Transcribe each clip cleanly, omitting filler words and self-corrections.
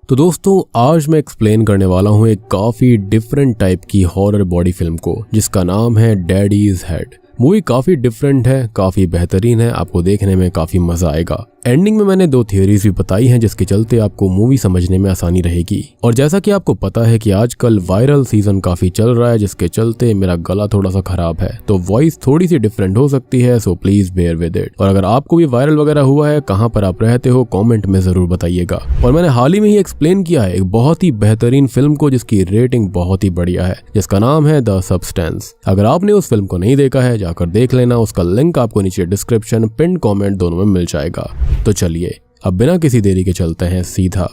तो दोस्तों आज मैं एक्सप्लेन करने वाला हूँ एक काफी डिफरेंट टाइप की हॉरर बॉडी फिल्म को जिसका नाम है डैडीज हेड। मूवी काफी डिफरेंट है, काफी बेहतरीन है, आपको देखने में काफी मजा आएगा। एंडिंग में मैंने 2 थियोरीज भी बताई हैं जिसके चलते आपको मूवी समझने में आसानी रहेगी। और जैसा कि आपको पता है कि आजकल वायरल सीजन काफी चल रहा है जिसके चलते मेरा गला थोड़ा सा खराब है, तो वॉइस थोड़ी सी डिफरेंट हो सकती है, so please bear with it. और अगर आपको भी वायरल वगैरह हुआ है, कहाँ पर आप रहते हो, कॉमेंट में जरूर बताइएगा। और मैंने हाल ही में ही एक्सप्लेन किया है एक बहुत ही बेहतरीन फिल्म को जिसकी रेटिंग बहुत ही बढ़िया है, जिसका नाम है द सब्सटेंस। अगर आपने उस फिल्म को नहीं देखा है जाकर देख लेना, उसका लिंक आपको नीचे डिस्क्रिप्शन, पिन कमेंट दोनों में मिल जाएगा। तो चलिए अब बिना किसी देरी के चलते हैं सीधा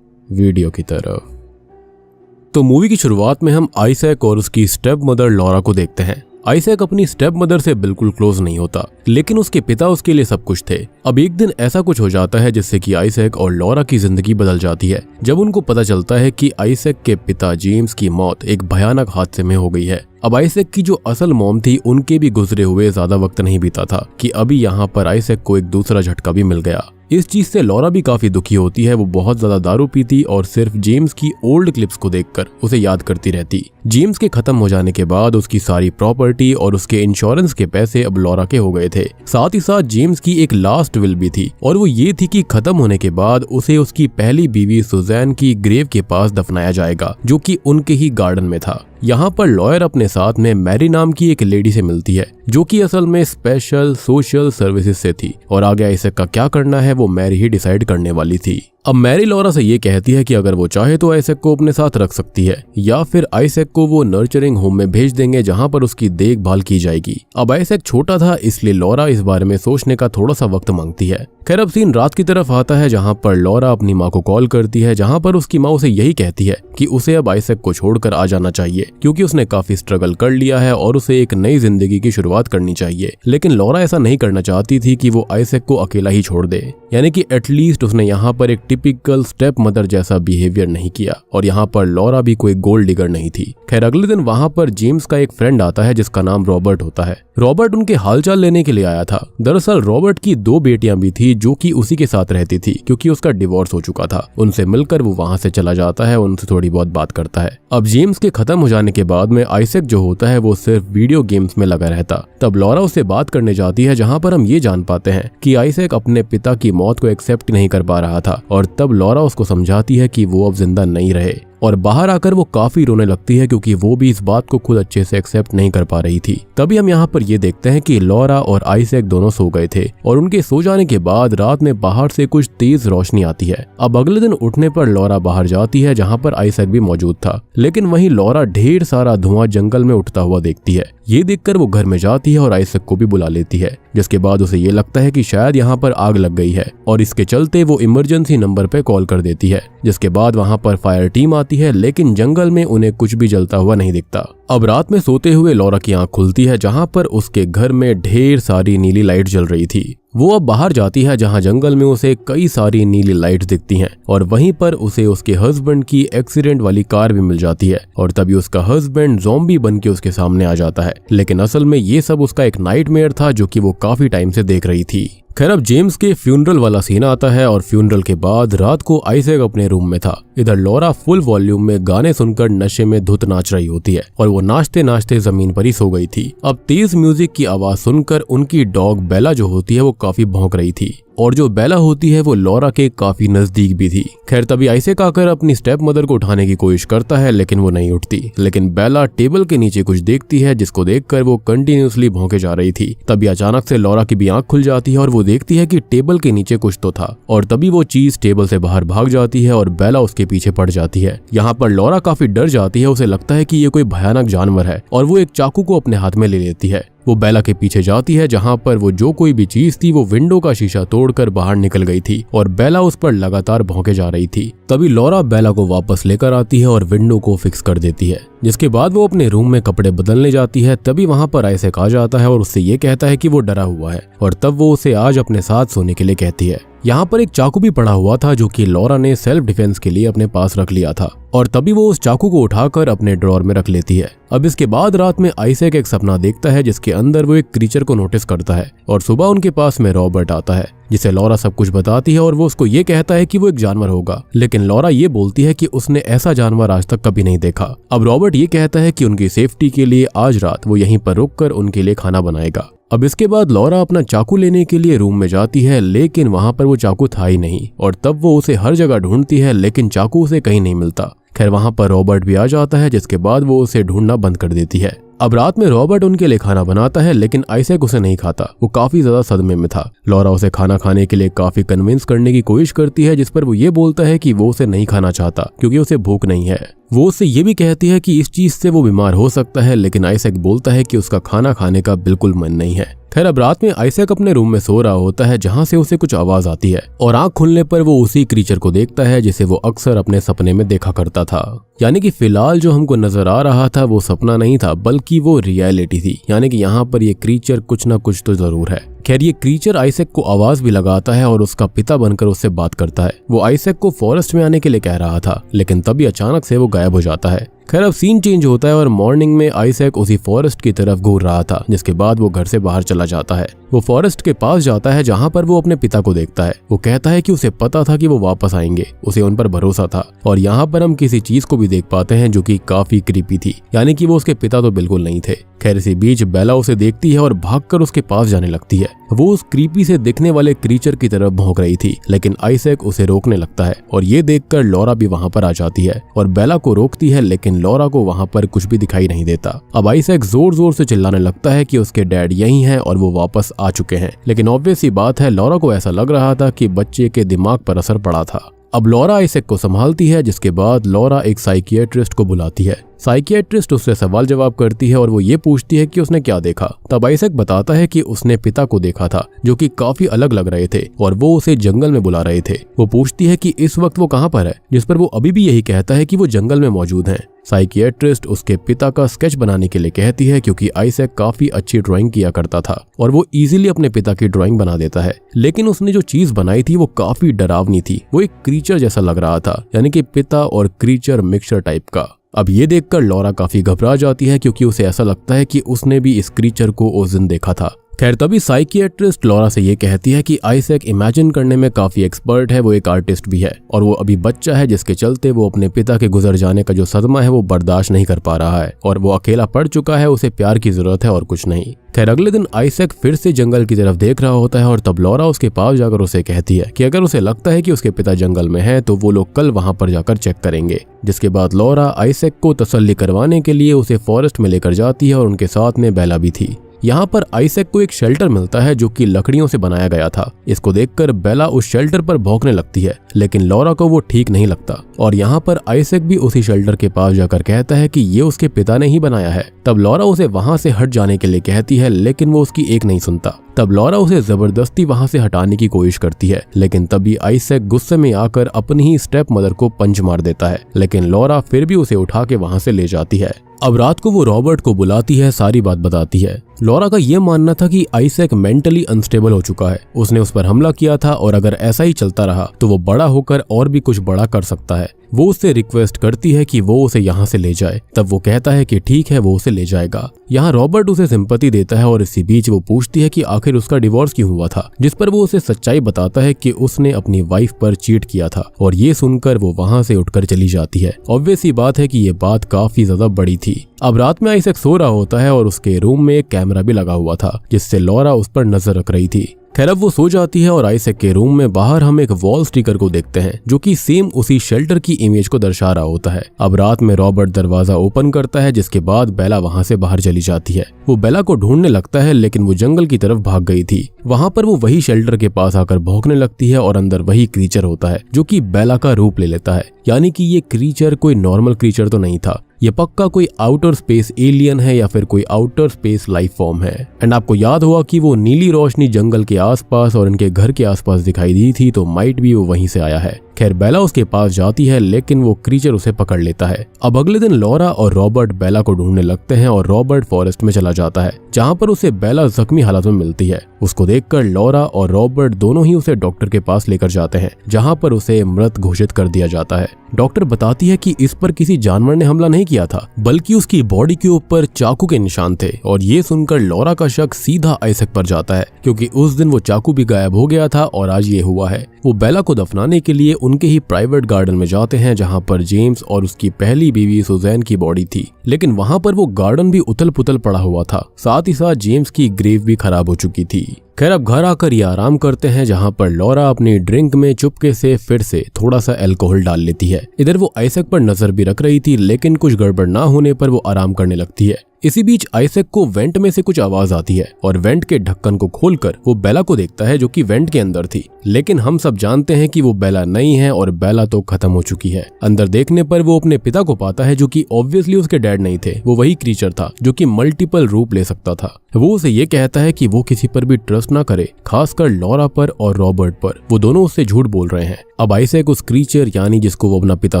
वीडियो की तरफ। तो मूवी की शुरुआत में हम आइजैक और उसकी स्टेप मदर लॉरा को देखते हैं। आइजैक अपनी स्टेप मदर से बिल्कुल क्लोज नहीं होता, लेकिन उसके पिता उसके लिए सब कुछ थे। अब एक दिन ऐसा कुछ हो जाता है जिससे कि आइजैक और लॉरा की जिंदगी बदल जाती है जब उनको पता चलता है कि आइजैक के पिता जेम्स की मौत एक भयानक हादसे में हो गई है। अब आइजैक की जो असल मॉम थी उनके भी गुजरे हुए ज्यादा वक्त नहीं बीता था कि अभी यहाँ पर आइजैक को एक दूसरा झटका भी मिल गया। इस चीज से लॉरा भी काफी दुखी होती है। वो बहुत ज्यादा दारू पीती और सिर्फ जेम्स की ओल्ड क्लिप्स को देखकर उसे याद करती रहती। जेम्स के खत्म हो जाने के बाद उसकी सारी प्रॉपर्टी और उसके इंश्योरेंस के पैसे अब लॉरा के हो गए थे। साथ ही साथ जेम्स की एक लास्ट विल भी थी और वो ये थी कि खत्म होने के बाद उसे उसकी पहली बीवी सुजैन की ग्रेव के पास दफनाया जाएगा जो कि उनके ही गार्डन में था। यहाँ पर लॉयर अपने साथ में मैरी नाम की एक लेडी से मिलती है जो कि असल में स्पेशल सोशल सर्विसेज से थी और आगे आइजैक का क्या करना है वो मैरी ही डिसाइड करने वाली थी। अब मैरी लॉरा से ये कहती है कि अगर वो चाहे तो आइजैक को अपने साथ रख सकती है या फिर आइजैक को वो नर्चरिंग होम में भेज देंगे जहां पर उसकी देखभाल की जाएगी। अब आइजैक छोटा था इसलिए लॉरा इस बारे में सोचने का थोड़ा सा वक्त मांगती है। खैर अब सीन रात की तरफ आता है जहां पर लॉरा अपनी माँ को कॉल करती है, जहां पर उसकी माँ उसे यही कहती है कि उसे अब आइजैक को छोड़कर आ जाना चाहिए क्योंकि उसने काफी स्ट्रगल कर लिया है और उसे एक नई जिंदगी की शुरुआत करनी चाहिए। लेकिन लॉरा ऐसा नहीं करना चाहती थी कि वो आइजैक को अकेला ही छोड़ दे, यानी कि एटलीस्ट उसने यहाँ पर एक टिपिकल स्टेप मदर जैसा बिहेवियर नहीं किया। और यहाँ पर लॉरा भी कोई गोल्ड डिगर नहीं थी। खैर अगले दिन वहाँ पर जेम्स का एक फ्रेंड आता है जिसका नाम रॉबर्ट होता है। रॉबर्ट उनके हालचाल लेने के लिए आया था। दरअसल रॉबर्ट की 2 बेटियां भी थी जो कि उसी के साथ रहती थी क्योंकि उसका डिवोर्स हो चुका था। उनसे मिलकर वो वहां से चला जाता है, उनसे थोड़ी बहुत बात करता है। अब जेम्स के खत्म हो जाने के बाद में आइजैक जो होता है वो सिर्फ वीडियो गेम्स में लगा रहता। तब लॉरा उससे बात करने जाती है जहां पर हम ये जान पाते हैं कि आइजैक अपने पिता की मौत को एक्सेप्ट नहीं कर पा रहा था और तब लॉरा उसको समझाती है कि वो अब जिंदा नहीं रहे। और बाहर आकर वो काफी रोने लगती है क्योंकि वो भी इस बात को खुद अच्छे से एक्सेप्ट नहीं कर पा रही थी। तभी हम यहाँ पर ये देखते हैं कि लॉरा और आइजैक दोनों सो गए थे और उनके सो जाने के बाद रात में बाहर से कुछ तेज रोशनी आती है। अब अगले दिन उठने पर लॉरा बाहर जाती है जहाँ पर आइजैक भी मौजूद था, लेकिन वहीं लॉरा ढेर सारा धुआं जंगल में उठता हुआ देखती है। ये देखकर वो घर में जाती है और आइजैक को भी बुला लेती है, जिसके बाद उसे ये लगता है कि शायद यहाँ पर आग लग गई है और इसके चलते वो इमरजेंसी नंबर पे कॉल कर देती है। जिसके बाद वहाँ पर फायर टीम आती है, लेकिन जंगल में उन्हें कुछ भी जलता हुआ नहीं दिखता। अब रात में सोते हुए लॉरा की आंख खुलती है जहाँ पर उसके घर में ढेर सारी नीली लाइट जल रही थी। वो अब बाहर जाती है जहां जंगल में उसे कई सारी नीली लाइट्स दिखती हैं और वहीं पर उसे उसके हस्बैंड की एक्सीडेंट वाली कार भी मिल जाती है और तभी उसका हस्बैंड ज़ॉम्बी बन के उसके सामने आ जाता है। लेकिन असल में ये सब उसका एक नाइटमेयर था जो कि वो काफी टाइम से देख रही थी। खैर अब जेम्स के फ्यूनरल वाला सीन आता है और फ्यूनरल के बाद रात को आइजैक अपने रूम में था। इधर लॉरा फुल वॉल्यूम में गाने सुनकर नशे में धुत नाच रही होती है और वो नाचते नाचते जमीन पर ही सो गई थी। अब तेज म्यूजिक की आवाज सुनकर उनकी डॉग बेला जो होती है वो काफी भौंक रही थी और जो बेला होती है वो लॉरा के काफी नजदीक भी थी। खैर तभी आइजैक आकर अपनी स्टेप मदर को उठाने की कोशिश करता है लेकिन वो नहीं उठती। लेकिन बेला टेबल के नीचे कुछ देखती है जिसको देखकर वो कंटिन्यूअसली भौंके जा रही थी। तभी अचानक से लॉरा की भी आंख खुल जाती है और वो देखती है कि टेबल के नीचे कुछ तो था और तभी वो चीज टेबल से बाहर भाग जाती है और बेला उसके पीछे पड़ जाती है। यहाँ पर लॉरा काफी डर जाती है, उसे लगता है कि ये कोई भयानक जानवर है और वो एक चाकू को अपने हाथ में ले लेती है। वो बेला के पीछे जाती है जहाँ पर वो जो कोई भी चीज थी वो विंडो का शीशा तोड़कर बाहर निकल गई थी और बेला उस पर लगातार भौंके जा रही थी। तभी लॉरा बेला को वापस लेकर आती है और विंडो को फिक्स कर देती है, जिसके बाद वो अपने रूम में कपड़े बदलने जाती है। तभी वहाँ पर आइजैक आ जाता है और उससे ये कहता है कि वो डरा हुआ है और तब वो उसे आज अपने साथ सोने के लिए कहती है। यहाँ पर एक चाकू भी पड़ा हुआ था जो कि लॉरा ने सेल्फ डिफेंस के लिए अपने पास रख लिया था और तभी वो उस चाकू को उठाकर अपने ड्रॉर में रख लेती है। अब इसके बाद रात में आइजैक एक सपना देखता है जिसके अंदर वो एक क्रीचर को नोटिस करता है और सुबह उनके पास में रॉबर्ट आता है जिसे लॉरा सब कुछ बताती है और वो उसको ये कहता है कि वो एक जानवर होगा, लेकिन लॉरा ये बोलती है कि उसने ऐसा जानवर आज तक कभी नहीं देखा। अब रॉबर्ट ये कहता है कि उनकी सेफ्टी के लिए आज रात वो यहीं पर रुककर उनके लिए खाना बनाएगा। अब इसके बाद लॉरा अपना चाकू लेने के लिए रूम में जाती है, लेकिन वहां पर वो चाकू था ही नहीं और तब वो उसे हर जगह ढूंढती है लेकिन चाकू उसे कहीं नहीं मिलता। खैर वहां पर रॉबर्ट भी आ जाता है जिसके बाद वो उसे ढूंढना बंद कर देती है। अब रात में रॉबर्ट उनके लिए खाना बनाता है लेकिन आइजैक उसे नहीं खाता। वो काफी ज्यादा सदमे में था। लॉरा उसे खाना खाने के लिए काफी कन्विंस करने की कोशिश करती है जिस पर वो ये बोलता है कि वो उसे नहीं खाना चाहता क्योंकि उसे भूख नहीं है। वो उससे ये भी कहती है कि इस चीज से वो बीमार हो सकता है, लेकिन आइजैक बोलता है कि उसका खाना खाने का बिल्कुल मन नहीं है। खैर अब रात में आइजैक अपने रूम में सो रहा होता है जहां से उसे कुछ आवाज आती है और आंख खुलने पर वो उसी क्रीचर को देखता है जिसे वो अक्सर अपने सपने में देखा करता था। यानी कि फिलहाल जो हमको नजर आ रहा था वो सपना नहीं था बल्कि वो रियलिटी थी। यानी कि यहाँ पर ये क्रीचर कुछ ना कुछ तो जरूर है। खैर ये क्रीचर आइजैक को आवाज भी लगाता है और उसका पिता बनकर उससे बात करता है। वो आइजैक को फॉरेस्ट में आने के लिए कह रहा था लेकिन तभी अचानक से वो गायब हो जाता है। खैर अब सीन चेंज होता है और मॉर्निंग में आइजैक उसी फॉरेस्ट की तरफ घूर रहा था जिसके बाद वो घर से बाहर चला जाता है। वो फॉरेस्ट के पास जाता है जहाँ पर वो अपने पिता को देखता है। वो कहता है कि उसे पता था कि वो वापस आएंगे, उसे उन पर भरोसा था। और यहाँ पर हम किसी चीज को भी देख पाते हैं जो कि काफी क्रीपी थी, यानी कि वो उसके पिता तो बिल्कुल नहीं थे। खैर इसी बीच बेला उसे देखती है और भागकर उसके पास जाने लगती है। वो उस क्रीपी से दिखने वाले क्रीचर की तरफ भौंक रही थी लेकिन आइजैक उसे रोकने लगता है और ये देखकर लॉरा भी वहां पर आ जाती है और बेला को रोकती है, लेकिन लॉरा को वहां पर कुछ भी दिखाई नहीं देता। अब आइजैक जोर जोर से चिल्लाने लगता है कि उसके डैड यहीं हैं और वो वापस आ चुके हैं, लेकिन ऑब्वियस सी बात है लॉरा को ऐसा लग रहा था कि बच्चे के दिमाग पर असर पड़ा था। अब लॉरा आइजैक को संभालती है जिसके बाद लॉरा एक साइकियाट्रिस्ट को बुलाती है। साइकियाट्रिस्ट उससे सवाल जवाब करती है और वो ये पूछती है कि उसने क्या देखा। तब आइजैक बताता है कि उसने पिता को देखा था जो कि काफी अलग लग रहे थे और वो उसे जंगल में बुला रहे थे। वो पूछती है कि इस वक्त वो कहाँ पर है, जिस पर वो अभी भी यही कहता है कि वो जंगल में मौजूद हैं। साइकियाट्रिस्ट उसके पिता का स्केच बनाने के लिए कहती है क्योंकि आइजैक काफी अच्छी ड्राइंग किया करता था और वो इजीली अपने पिता की ड्राइंग बना देता है। लेकिन उसने जो चीज बनाई थी वो काफी डरावनी थी। वो एक क्रीचर जैसा लग रहा था, यानी कि पिता और क्रीचर मिक्सचर टाइप का। अब ये देखकर लॉरा काफी घबरा जाती है क्योंकि उसे ऐसा लगता है कि उसने भी इस क्रीचर को उस दिन देखा था। खैर तभी साइकियाट्रिस्ट लॉरा से ये कहती है कि आइजैक इमेजिन करने में काफी एक्सपर्ट है, वो एक आर्टिस्ट भी है और वो अभी बच्चा है जिसके चलते वो अपने पिता के गुजर जाने का जो सदमा है वो बर्दाश्त नहीं कर पा रहा है और वो अकेला पड़ चुका है, उसे प्यार की जरूरत है और कुछ नहीं। खैर अगले दिन आइजैक फिर से जंगल की तरफ देख रहा होता है और तब लॉरा उसके पास जाकर उसे कहती है कि अगर उसे लगता है कि उसके पिता जंगल में है तो वो लोग कल वहां पर जाकर चेक करेंगे। जिसके बाद लॉरा आइजैक को तसल्ली करवाने के लिए उसे फॉरेस्ट में लेकर जाती है और उनके साथ में बेला भी थी। यहाँ पर आइजैक को एक शेल्टर मिलता है जो कि लकड़ियों से बनाया गया था। इसको देखकर बेला उस शेल्टर पर भौंकने लगती है, लेकिन लॉरा को वो ठीक नहीं लगता और यहाँ पर आइजैक भी उसी शेल्टर के पास जाकर कहता है कि ये उसके पिता ने ही बनाया है। तब लॉरा उसे वहां से हट जाने के लिए कहती है, लेकिन वो उसकी एक नहीं सुनता। तब लॉरा उसे जबरदस्ती वहां से हटाने की कोशिश करती है, लेकिन तभी आइजैक गुस्से में आकर अपनी ही स्टेप मदर को पंच मार देता है, लेकिन लॉरा फिर भी उसे उठा के वहां से ले जाती है। अब रात को वो रॉबर्ट को बुलाती है, सारी बात बताती है। लॉरा का ये मानना था कि आइजैक मेंटली अनस्टेबल हो चुका है, उसने उस पर हमला किया था और अगर ऐसा ही चलता रहा तो वो बड़ा होकर और भी कुछ बड़ा कर सकता है। वो उससे रिक्वेस्ट करती है कि वो उसे यहाँ से ले जाए। तब वो कहता है कि ठीक है, वो उसे ले जाएगा। यहाँ रॉबर्ट उसे सिंपैथी देता है और इसी बीच वो पूछती है कि आखिर उसका डिवोर्स क्यों हुआ था, जिस पर वो उसे सच्चाई बताता है कि उसने अपनी वाइफ पर चीट किया था और ये सुनकर वो वहाँ से उठकर चली जाती है। ऑब्वियस सी बात है कि ये बात काफी ज्यादा बड़ी थी। अब रात में आइजैक सो रहा होता है और उसके रूम में एक कैमरा भी लगा हुआ था जिससे लॉरा उस पर नजर रख रही थी। खैर अब वो सो जाती है और आइजैक के रूम में बाहर हम एक वॉल स्टिकर को देखते हैं जो कि सेम उसी शेल्टर की इमेज को दर्शा रहा होता है। अब रात में रॉबर्ट दरवाजा ओपन करता है जिसके बाद बेला वहां से बाहर चली जाती है। वो बेला को ढूंढने लगता है लेकिन वो जंगल की तरफ भाग गई थी। वहां पर वो वही शेल्टर के पास आकर भौंकने लगती है और अंदर वही क्रीचर होता है जो कि बेला का रूप ले लेता है। यानी कि ये क्रीचर कोई नॉर्मल क्रीचर तो नहीं था, ये पक्का कोई आउटर स्पेस एलियन है या फिर कोई आउटर स्पेस लाइफ फॉर्म है। एंड आपको याद होगा कि वो नीली रोशनी जंगल के आसपास और इनके घर के आसपास दिखाई दी थी, तो माइट भी वो वहीं से आया है। खैर बेला उसके पास जाती है लेकिन वो क्रीचर उसे पकड़ लेता है। अब अगले दिन लॉरा और रॉबर्ट बेला को ढूंढने लगते हैं और रॉबर्ट फॉरेस्ट में चला जाता है जहाँ पर उसे बेला जख्मी हालत में मिलती है। उसको देखकर लॉरा और रॉबर्ट दोनों ही उसे डॉक्टर के पास लेकर जाते हैं जहाँ पर उसे मृत घोषित कर दिया जाता है। डॉक्टर बताती है कि इस पर किसी जानवर ने हमला नहीं किया था बल्कि उसकी बॉडी के ऊपर चाकू के निशान थे। और ये सुनकर लॉरा का शक सीधा आइजैक पर जाता है क्योंकि उस दिन वो चाकू भी गायब हो गया था और आज ये हुआ है। वो बेला को दफनाने के लिए उनके ही प्राइवेट गार्डन में जाते हैं जहाँ पर जेम्स और उसकी पहली बीवी सुजैन की बॉडी थी, लेकिन वहाँ पर वो गार्डन भी उथल पुथल पड़ा हुआ था। साथ ही साथ जेम्स की ग्रेव भी खराब हो चुकी थी। खैर अब घर आकर ये आराम करते हैं जहाँ पर लॉरा अपनी ड्रिंक में चुपके से फिर से थोड़ा सा अल्कोहल डाल लेती है। इधर वो आइजैक पर नजर भी रख रही थी लेकिन कुछ गड़बड़ ना होने पर वो आराम करने लगती है। इसी बीच आइजैक को वेंट में से कुछ आवाज आती है और वेंट के ढक्कन को खोलकर वो बेला को देखता है जो कि वेंट के अंदर थी। लेकिन हम सब जानते हैं कि वो बेला नहीं है और बेला तो खत्म हो चुकी है। अंदर देखने पर वो अपने पिता को पाता है जो कि ऑब्वियसली उसके डैड नहीं थे, वो वही क्रीचर था जो कि मल्टीपल रूप ले सकता था। वो उसे ये कहता है कि वो किसी पर भी ट्रस्ट ना करे, खासकर लॉरा पर और रॉबर्ट पर। वो दोनों उससे झूठ बोल रहे हैं। अब आइजैक उस क्रीचर यानी जिसको वो अपना पिता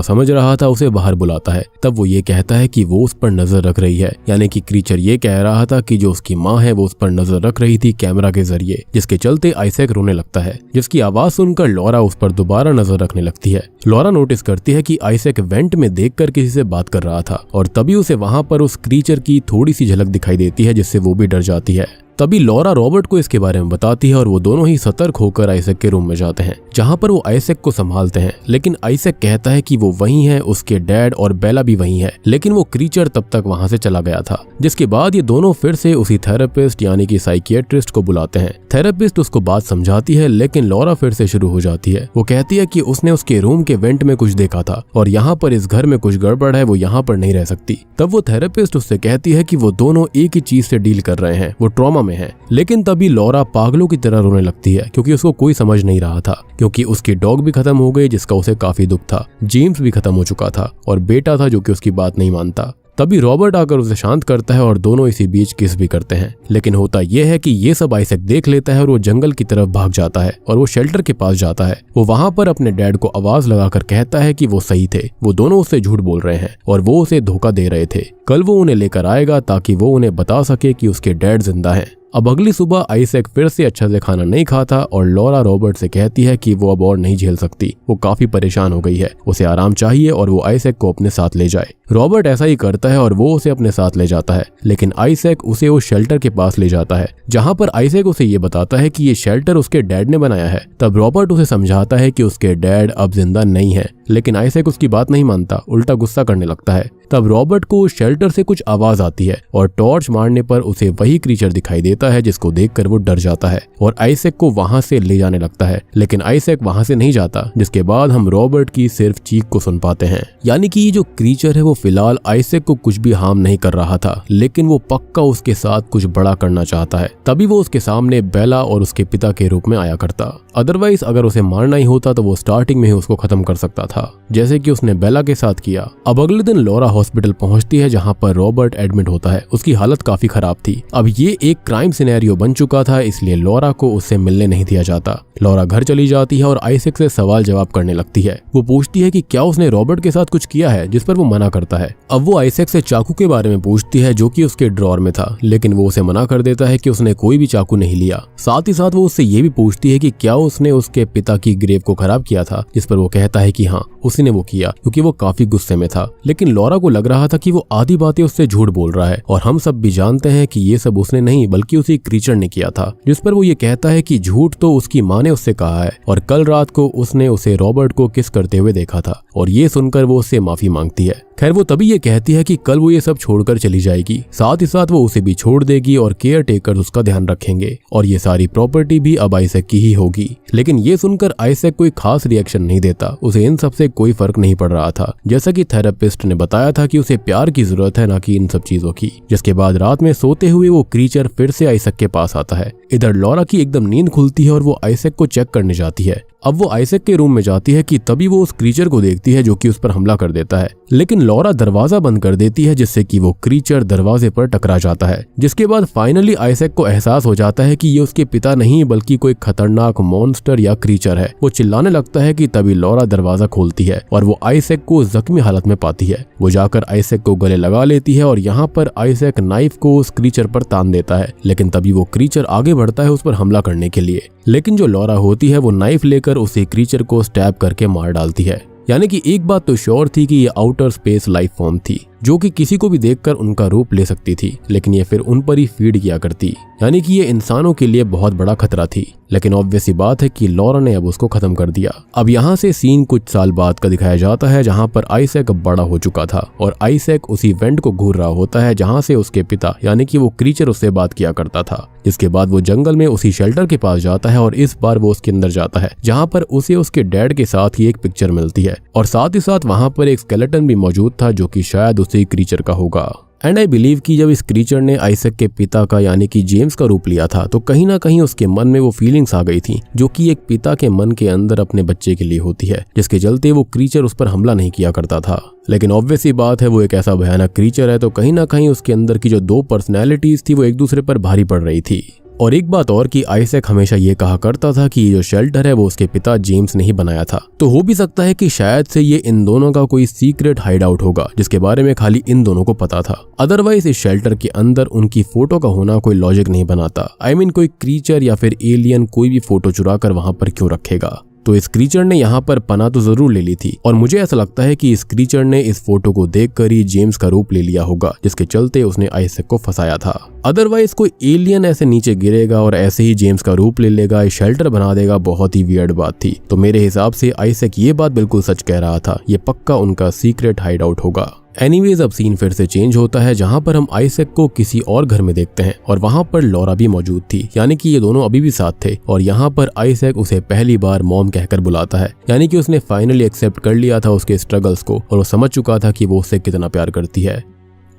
समझ रहा था उसे बाहर बुलाता है। तब वो ये कहता है कि वो उस पर नजर रख रही है, यानी कि क्रीचर ये कह रहा था कि जो उसकी माँ है वो उस पर नजर रख रही थी कैमरा के जरिए, जिसके चलते आइजैक रोने लगता है। जिसकी आवाज सुनकर लॉरा उस पर दोबारा नजर रखने लगती है। लॉरा नोटिस करती है कि आइजैक वेंट में देखकर किसी से बात कर रहा था और तभी उसे वहां पर उस क्रीचर की थोड़ी सी झलक दिखाई देती है जिससे वो भी डर जाती है। तभी लॉरा रॉबर्ट को इसके बारे में बताती है और वो दोनों ही सतर्क होकर आइजैक के रूम में जाते हैं जहां पर वो आइजैक को संभालते हैं। लेकिन आइजैक कहता है कि वो वही है, उसके डैड और बेला भी वही है, लेकिन वो क्रीचर तब तक वहां से चला गया था। जिसके बाद ये दोनों फिर से उसी थेरेपिस्ट यानी कि साइकियाट्रिस्ट को बुलाते हैं। थेरेपिस्ट उसको बात समझाती है लेकिन लॉरा फिर से शुरू हो जाती है। वो कहती है कि उसने उसके रूम के वेंट में कुछ देखा था और यहाँ पर इस घर में कुछ गड़बड़ है, वो यहाँ पर नहीं रह सकती। तब वो थेरेपिस्ट उससे कहती है कि वो दोनों एक ही चीज से डील कर रहे हैं, वो ट्रॉमा में है। लेकिन तभी लॉरा पागलों की तरह रोने लगती है क्योंकि उसको कोई समझ नहीं रहा था, क्योंकि उसकी डॉग भी खत्म हो गई जिसका उसे काफी दुख था, जेम्स भी खत्म हो चुका था और बेटा था जो कि उसकी बात नहीं मानता। तभी रॉबर्ट आकर उसे शांत करता है और दोनों इसी बीच किस भी करते हैं। लेकिन होता यह है कि ये सब आइजैक देख लेता है और वो जंगल की तरफ भाग जाता है और वो शेल्टर के पास जाता है। वो वहां पर अपने डैड को आवाज लगाकर कहता है कि वो सही थे, वो दोनों उससे झूठ बोल रहे हैं और वो उसे धोखा दे रहे थे। कल वो उन्हें लेकर आएगा ताकि वो उन्हें बता सके कि उसके डैड जिंदा हैं। अब अगली सुबह आइजैक फिर से अच्छा से खाना नहीं खाता और लॉरा रॉबर्ट से कहती है कि वो अब और नहीं झेल सकती, वो काफी परेशान हो गई है, उसे आराम चाहिए और वो आइजैक को अपने साथ ले जाए। रॉबर्ट ऐसा ही करता है और वो उसे अपने साथ ले जाता है, लेकिन आइजैक उसे उस शेल्टर के पास ले जाता है जहाँ पर आइजैक उसे ये बताता है कि ये शेल्टर उसके डैड ने बनाया है। तब रॉबर्ट उसे समझाता है कि उसके डैड अब जिंदा नहीं है, लेकिन आइजैक उसकी बात नहीं मानता, उल्टा गुस्सा करने लगता है। तब रॉबर्ट को शेल्टर से कुछ आवाज आती है और टॉर्च मारने पर उसे वही क्रीचर दिखाई देता है जिसको देखकर वो डर जाता है और आइजैक को वहां से ले जाने लगता है। लेकिन आइजैक वहां से नहीं जाता, जिसके बाद हम रॉबर्ट की सिर्फ चीख को सुन पाते हैं। यानी कि ये जो क्रीचर है वो फिलहाल आइजैक को कुछ भी हार्म नहीं कर रहा था, लेकिन वो पक्का उसके साथ कुछ बड़ा करना चाहता है। तभी वो उसके सामने बेला और उसके पिता के रूप में आया करता। अदरवाइज अगर उसे मारना ही होता तो वो स्टार्टिंग में ही उसको खत्म कर सकता था, जैसे कि उसने बेला के साथ किया। अब अगले दिन लॉरा हॉस्पिटल पहुंचती है जहां पर रॉबर्ट एडमिट होता है। उसकी हालत काफी खराब थी। अब ये एक क्राइम सिनेरियो बन चुका था, इसलिए लॉरा को उससे मिलने नहीं दिया जाता। लॉरा घर चली जाती है और आइजैक से सवाल जवाब करने लगती है। वो पूछती है कि क्या उसने रॉबर्ट के साथ कुछ किया है, जिस पर वो मना करता है। अब वो आइजैक से चाकू के बारे में पूछती है जो कि उसके ड्रॉर में था, लेकिन वो उसे मना कर देता है कि उसने कोई भी चाकू नहीं लिया। साथ ही साथ वो उससे ये भी पूछती है कि क्या उसने उसके पिता की ग्रेव को खराब किया था, जिस पर वो कहता है कि हाँ उसी ने वो किया, क्योंकि वो काफी गुस्से में था। लेकिन लॉरा को लग रहा था कि वो आधी बातें उससे झूठ बोल रहा है और हम सब भी जानते हैं कि ये सब उसने नहीं बल्कि उसी क्रीचर ने किया था। जिस पर वो ये कहता है कि झूठ तो उसकी माँ ने उससे कहा है और कल रात को उसने उसे रॉबर्ट को किस करते हुए देखा था, और ये सुनकर वो उससे माफी मांगती है। खैर वो तभी ये कहती है कि कल वो ये सब छोड़कर चली जाएगी, साथ ही साथ वो उसे भी छोड़ देगी और केयर टेकर उसका ध्यान रखेंगे और ये सारी प्रॉपर्टी भी अब आइजैक की ही होगी। लेकिन ये सुनकर आइजैक कोई खास रिएक्शन नहीं देता, उसे इन सब से कोई फर्क नहीं पड़ रहा था। जैसा कि थेरेपिस्ट ने बताया था कि उसे प्यार की जरूरत है, ना कि इन सब चीजों की। जिसके बाद रात में सोते हुए वो क्रीचर फिर से आइजैक के पास आता है। इधर लॉरा की एकदम नींद खुलती है और वो आइजैक को चेक करने जाती है। अब वो आइजैक के रूम में जाती है कि तभी वो उस क्रीचर को देखती है जो कि उस पर हमला कर देता है, लेकिन लॉरा दरवाजा बंद कर देती है जिससे कि वो क्रीचर दरवाजे पर टकरा जाता है। जिसके बाद फाइनली आइजैक को एहसास हो जाता है कि ये उसके पिता नहीं बल्कि कोई खतरनाक मॉन्स्टर या क्रीचर है। वो चिल्लाने लगता है कि तभी लॉरा दरवाजा खोलती है और वो आइजैक को जख्मी हालत में पाती है। वो जाकर आइजैक को गले लगा लेती है और यहाँ पर आइजैक नाइफ को उस क्रीचर पर तान देता है, लेकिन तभी वो क्रीचर आगे बढ़ता है उस पर हमला करने के लिए। लेकिन जो लॉरा होती है वो नाइफ लेकर उसी क्रीचर को स्टैब करके मार डालती है। यानी कि एक बात तो श्योर थी कि ये आउटर स्पेस लाइफ फॉर्म थी जो कि किसी को भी देखकर उनका रूप ले सकती थी, लेकिन ये फिर उन पर ही फीड किया करती। यानी कि ये इंसानों के लिए बहुत बड़ा खतरा थी। लेकिन ऑब्वियस बात है कि लॉरा ने अब उसको खत्म कर दिया। अब यहाँ से सीन कुछ साल बाद का दिखाया जाता है जहाँ पर आइजैक बड़ा हो चुका था और आइजैक उसी वेंट को घूर रहा होता है जहाँ से उसके पिता यानी कि वो क्रीचर उससे बात किया करता था। जिसके बाद वो जंगल में उसी शेल्टर के पास जाता है और इस बार वो उसके अंदर जाता है जहाँ पर उसे उसके डैड के साथ ही एक पिक्चर मिलती है और साथ ही साथ वहाँ पर एक स्केलेटन भी मौजूद था जो कि शायद उसी क्रीचर का होगा। एंड आई बिलीव कि जब इस क्रीचर ने आइजैक के पिता का यानी कि जेम्स का रूप लिया था तो कहीं ना कहीं उसके मन में वो फीलिंग्स आ गई थी जो कि एक पिता के मन के अंदर अपने बच्चे के लिए होती है, जिसके चलते वो क्रीचर उस पर हमला नहीं किया करता था। लेकिन ऑब्वियस ही बात है वो एक ऐसा भयानक क्रीचर है तो कहीं ना कहीं उसके अंदर की जो दो पर्सनैलिटीज थी वो एक दूसरे पर भारी पड़ रही थी। और एक बात और कि आइजैक हमेशा ये कहा करता था कि ये जो शेल्टर है वो उसके पिता जेम्स ने ही बनाया था, तो हो भी सकता है कि शायद से ये इन दोनों का कोई सीक्रेट हाइड आउट होगा जिसके बारे में खाली इन दोनों को पता था। अदरवाइज इस शेल्टर के अंदर उनकी फोटो का होना कोई लॉजिक नहीं बनाता। आई मीन कोई क्रीचर या फिर एलियन कोई भी फोटो चुरा कर वहां पर क्यों रखेगा। तो इस क्रीचर ने यहाँ पर पनाह तो जरूर ले ली थी और मुझे ऐसा लगता है कि इस क्रीचर ने इस फोटो को देखकर ही जेम्स का रूप ले लिया होगा जिसके चलते उसने आइजैक को फंसाया था। अदरवाइज कोई एलियन ऐसे नीचे गिरेगा और ऐसे ही जेम्स का रूप ले लेगा, शेल्टर बना देगा, बहुत ही वियर्ड बात थी। तो मेरे हिसाब से आइजैक ये बात बिल्कुल सच कह रहा था, ये पक्का उनका सीक्रेट हाइड आउट होगा। एनीवेज अब सीन फिर से चेंज होता है जहां पर हम आइजैक को किसी और घर में देखते हैं और वहां पर लॉरा भी मौजूद थी, यानी कि ये दोनों अभी भी साथ थे। और यहाँ पर आइजैक उसे पहली बार मॉम कहकर बुलाता है, यानी कि उसने फाइनली एक्सेप्ट कर लिया था उसके स्ट्रगल्स को और वो समझ चुका था कि वो उससे कितना प्यार करती है।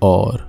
और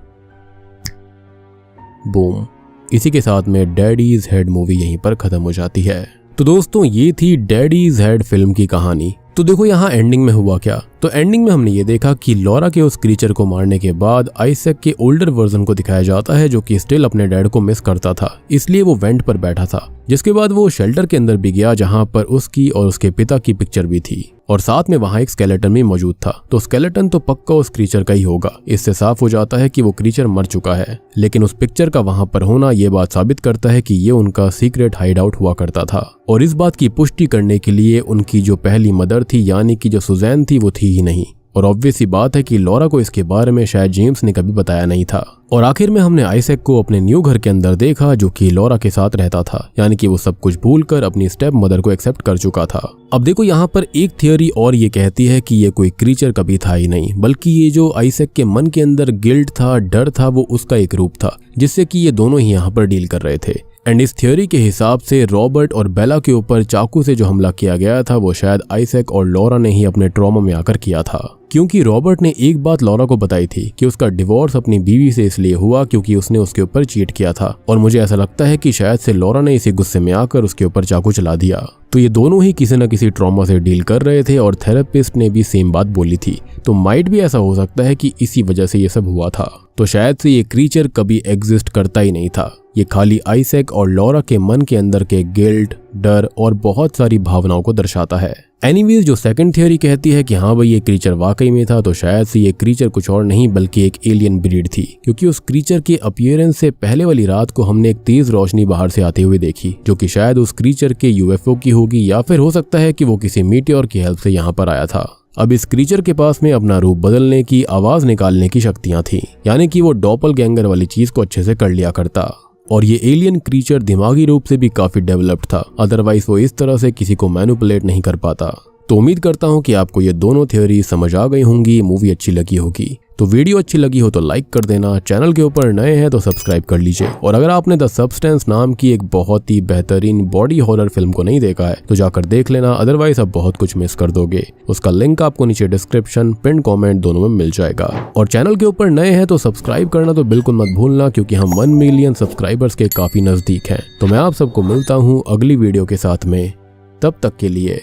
बूम, इसी के साथ में डैडीज हेड मूवी यहीं पर खत्म हो जाती है। तो दोस्तों ये थी डैडीज हेड फिल्म की कहानी। तो देखो यहाँ एंडिंग में हुआ क्या। तो एंडिंग में हमने ये देखा कि लॉरा के उस क्रीचर को मारने के बाद आइजैक के ओल्डर वर्जन को दिखाया जाता है जो कि स्टिल अपने डैड को मिस करता था, इसलिए वो वेंट पर बैठा था। जिसके बाद वो शेल्टर के अंदर भी गया जहाँ पर उसकी और उसके पिता की पिक्चर भी थी और साथ में वहाँ एक स्केलेटन भी मौजूद था। तो स्केलेटन तो पक्का उस क्रीचर का ही होगा। इससे साफ हो जाता है कि वो क्रीचर मर चुका है, लेकिन उस पिक्चर का वहाँ पर होना ये बात साबित करता है कि ये उनका सीक्रेट हाइड आउट हुआ करता था। और इस बात की पुष्टि करने के लिए उनकी जो पहली मदर थी यानी कि जो सुजैन थी वो थी ही नहीं। और ऑब्वियस सी बात है कि लॉरा को इसके बारे में शायद जेम्स ने कभी बताया नहीं था। और आखिर में हमने आइजैक को अपने न्यू घर के अंदर देखा जो कि लॉरा के साथ रहता था, यानी कि वो सब कुछ भूलकर अपनी स्टेप मदर को एक्सेप्ट कर चुका था। अब देखो यहाँ पर एक थियोरी और ये कहती है कि ये कोई क्रीचर कभी था ही नहीं, बल्कि ये जो आइजैक के मन के अंदर गिल्ट था, डर था, वो उसका एक रूप था जिससे कि ये दोनों ही यहाँ पर डील कर रहे थे। एंड इस थ्योरी के हिसाब से रॉबर्ट और बेला के ऊपर चाकू से जो हमला किया गया था वो शायद आइजैक और लॉरा ने ही अपने ट्रॉमा में आकर किया था, क्योंकि रॉबर्ट ने एक बात लॉरा को बताई थी कि उसका डिवोर्स अपनी बीवी से इसलिए हुआ क्योंकि उसने उसके ऊपर चीट किया था। और मुझे ऐसा लगता है कि शायद से लॉरा ने इसी गुस्से में आकर उसके ऊपर चाकू चला दिया। तो ये दोनों ही किसी न किसी ट्रॉमा से डील कर रहे थे और थेरेपिस्ट ने भी सेम बात बोली थी। तो माइट भी ऐसा हो सकता है कि इसी वजह से ये सब हुआ था। तो शायद से ये क्रीचर कभी एग्जिस्ट करता ही नहीं था, ये खाली आइजैक और लॉरा के मन के अंदर के गिल्ट, डर और बहुत सारी भावनाओं को दर्शाता है। एनीवेज जो सेकंड थियोरी कहती है कि हाँ भाई ये क्रीचर वाकई में था, तो शायद से ये क्रीचर कुछ और नहीं बल्कि एक एलियन ब्रीड थी, क्योंकि उस क्रीचर के अपीयरेंस से पहले वाली रात को हमने एक तेज रोशनी बाहर से आते हुए देखी जो कि शायद उस क्रीचर के यूएफओ की होगी, या फिर हो सकता है कि वो किसी मीटियोर की हेल्प से यहाँ पर आया था। अब इस क्रीचर के पास में अपना रूप बदलने की, आवाज निकालने की शक्तियां थी, यानी कि वो डॉपलगैंगर वाली चीज को अच्छे से कर लिया करता। और ये एलियन क्रीचर दिमागी रूप से भी काफी डेवलप्ड था, अदरवाइज वो इस तरह से किसी को मैनिपुलेट नहीं कर पाता। तो उम्मीद करता हूँ कि आपको ये दोनों थ्योरी समझ आ गई होंगी, मूवी अच्छी लगी होगी। तो वीडियो अच्छी लगी हो तो लाइक कर देना, चैनल के ऊपर नए हैं तो सब्सक्राइब कर लीजिए। और अगर आपने द सब्सटेंस नाम की एक बहुत ही बेहतरीन बॉडी हॉरर फिल्म को नहीं देखा है तो जाकर देख लेना, अदरवाइज आप बहुत कुछ मिस कर दोगे। उसका लिंक आपको नीचे डिस्क्रिप्शन, पिन कमेंट दोनों में मिल जाएगा। और चैनल के ऊपर नए हैं तो सब्सक्राइब करना तो बिल्कुल मत भूलना, क्योंकि हम 1 मिलियन सब्सक्राइबर्स के काफी नजदीक हैं। तो मैं आप सबको मिलता हूँ अगली वीडियो के साथ में। तब तक के लिए